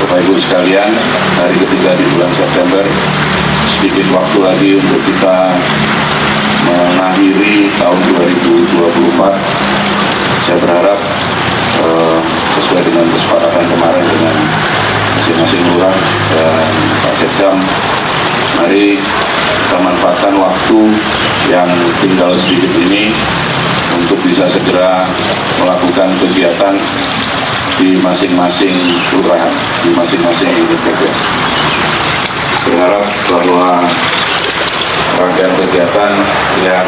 Bapak Ibu sekalian, hari ketiga di bulan September, sedikit waktu lagi untuk kita mengakhiri tahun 2024. Saya berharap sesuai dengan kesepakatan kemarin dengan masing-masing lurah dan Pak Sekjam, mari kita manfaatkan waktu yang tinggal sedikit ini untuk bisa segera melakukan kegiatan di masing-masing kelurahan, di masing-masing unit kerja. Berharap bahwa rangkaian kegiatan yang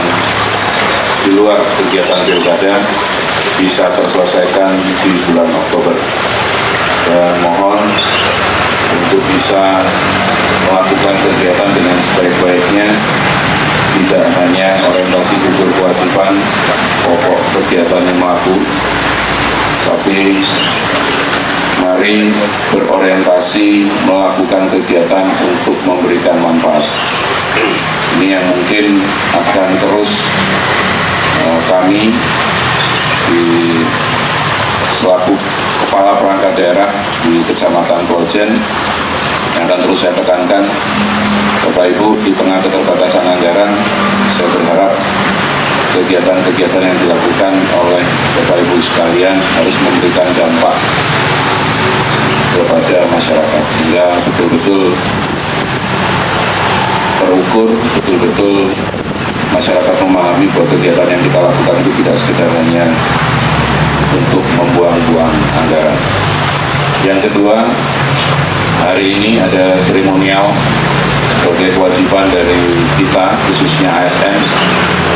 di luar kegiatan pilkada bisa terselesaikan di bulan Oktober. Dan mohon untuk bisa melakukan kegiatan dengan sebaik-baiknya, tidak hanya orientasi gugur kewajiban pokok kegiatan yang melaku, tapi mari berorientasi melakukan kegiatan untuk memberikan manfaat. Ini yang mungkin akan terus kami di selaku kepala perangkat daerah di Kecamatan Klojen yang akan terus saya tekankan. Bapak Ibu, di tengah keterbatasan anggaran, saya berharap kegiatan-kegiatan yang dilakukan oleh Bapak Ibu sekalian harus memberikan dampak kepada masyarakat, sehingga betul-betul terukur, betul-betul masyarakat memahami bahwa kegiatan yang kita lakukan itu tidak sekedar hanya untuk membuang-buang anggaran. Yang kedua, hari ini ada seremonial sebagai kewajiban dari kita, khususnya ASN,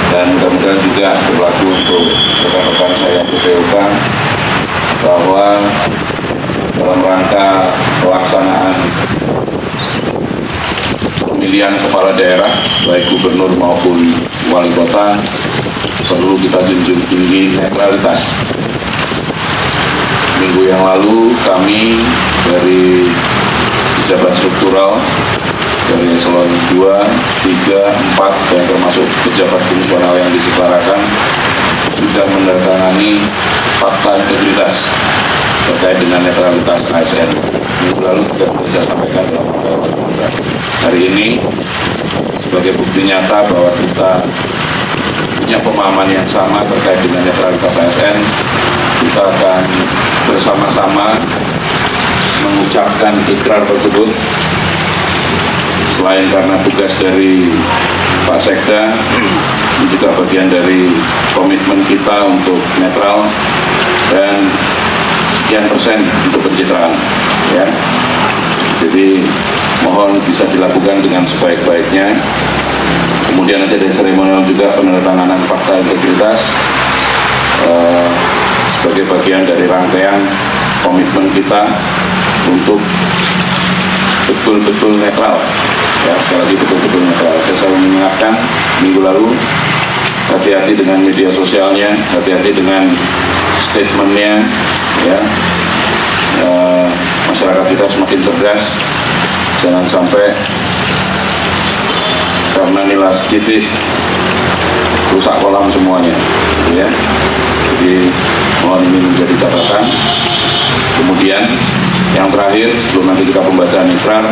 dan mudah-mudahan juga berlaku untuk rekan-rekan saya PPOK, bahwa dalam rangka pelaksanaan pemilihan kepala daerah, baik gubernur maupun wali kota, perlu kita junjung tinggi netralitas. Minggu yang lalu kami dari pejabat struktural dari eselon 2, 3, 4 dan termasuk pejabat fungsional yang disetarakan sudah menandatangani fakta integritas terkait dengan netralitas ASN. Minggu lalu juga sudah saya sampaikan dalam rapat komunitas. Hari ini sebagai bukti nyata bahwa kita punya pemahaman yang sama terkait dengan netralitas ASN, kita akan bersama-sama mengucapkan ikrar tersebut. Selain karena tugas dari Pak Sekda, ini juga bagian dari komitmen kita untuk netral dan sekian persen untuk pencitraan, ya. Jadi mohon bisa dilakukan dengan sebaik-baiknya. Kemudian ada dari seremonial juga penandatanganan fakta integritas sebagai bagian dari rangkaian komitmen kita untuk betul-betul netral, ya, sekali lagi betul-betul netral. Saya selalu mengingatkan minggu lalu, hati-hati dengan media sosialnya, hati-hati dengan statementnya, ya. Masyarakat kita semakin cerdas, jangan sampai karena nilai sedikit rusak kolam semuanya, ya. Jadi mohon ini menjadi catatan. Kemudian yang terakhir sebelum nanti kita pembacaan ikrar,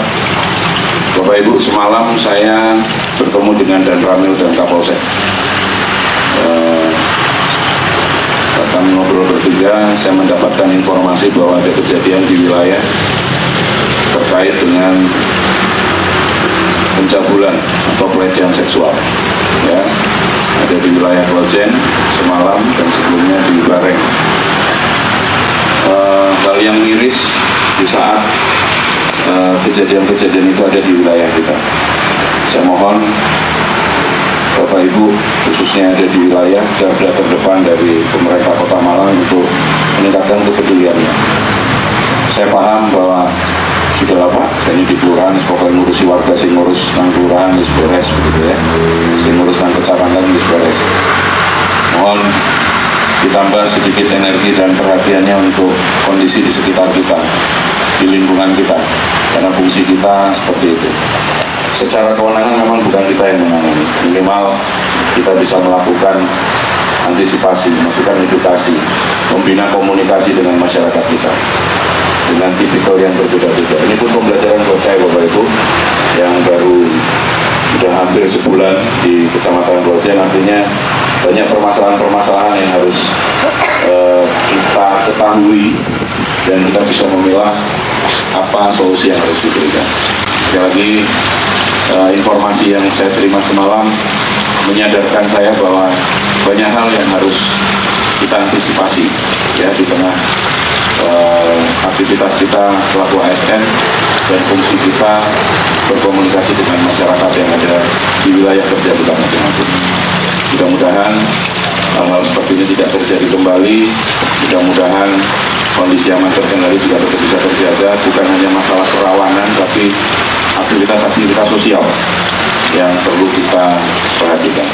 Bapak Ibu, semalam saya bertemu dengan Danramil dan Kapolsek. Saat kami ngobrol bertiga, saya mendapatkan informasi bahwa ada kejadian di wilayah terkait dengan pencabulan atau pelecehan seksual, ya, ada di wilayah Klojen semalam dan sebelumnya di Bareng. Hal yang miris di saat kejadian-kejadian itu ada di wilayah kita. Saya mohon Bapak Ibu, khususnya ada di wilayah garda terdepan dari pemerintah Kota Malang untuk meningkatkan kepeduliannya. Saya paham bahwa sudah lama saya ini di kelurahan, pokoknya ngurusi warga, sing ngurus nang kelurahan wis beres begitu, ya, sing ngurus nang kecamatan wis beres. Mohon ditambah sedikit energi dan perhatiannya untuk kondisi di sekitar kita, di lingkungan kita, karena fungsi kita seperti itu. Secara kewenangan memang bukan kita yang menangani, minimal kita bisa melakukan antisipasi, melakukan edukasi, membina komunikasi dengan masyarakat kita. dengan tipikal yang berbeda-beda. Ini pun pembelajaran buat saya Bapak Ibu yang baru sudah hampir sebulan di Kecamatan Brojen, artinya banyak permasalahan-permasalahan yang harus kita ketahui dan kita bisa memilah apa solusi yang harus diberikan. Sekali lagi informasi yang saya terima semalam menyadarkan saya bahwa banyak hal yang harus kita antisipasi ya di tengah aktivitas kita selaku ASN dan fungsi kita berkomunikasi dengan masyarakat yang ada di wilayah kerja kita masing-masing. Mudah-mudahan hal-hal seperti ini tidak terjadi kembali. Mudah-mudahan kondisi aman terkendali juga tetap bisa terjaga, bukan hanya masalah kerawanan tapi aktivitas-aktivitas sosial yang perlu kita perhatikan.